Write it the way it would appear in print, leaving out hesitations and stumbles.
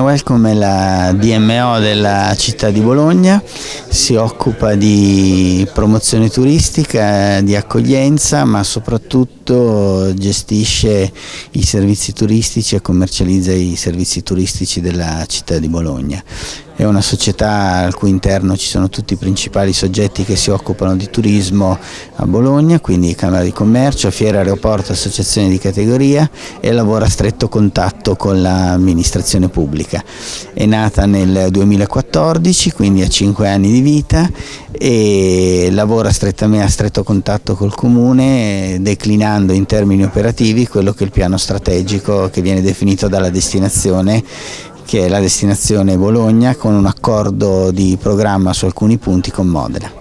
Welcome è la DMO della città di Bologna, si occupa di promozione turistica, di accoglienza, ma soprattutto gestisce i servizi turistici e commercializza i servizi turistici della città di Bologna. È una società al cui interno ci sono tutti i principali soggetti che si occupano di turismo a Bologna, quindi Camera di Commercio, Fiera, Aeroporto, associazioni di categoria, e lavora a stretto contatto con l'amministrazione pubblica. È nata nel 2014, quindi ha 5 anni di vita, e lavora a stretto contatto col Comune, declinando in termini operativi quello che è il piano strategico che viene definito dalla destinazione, che è la destinazione Bologna, con un accordo di programma su alcuni punti con Modena.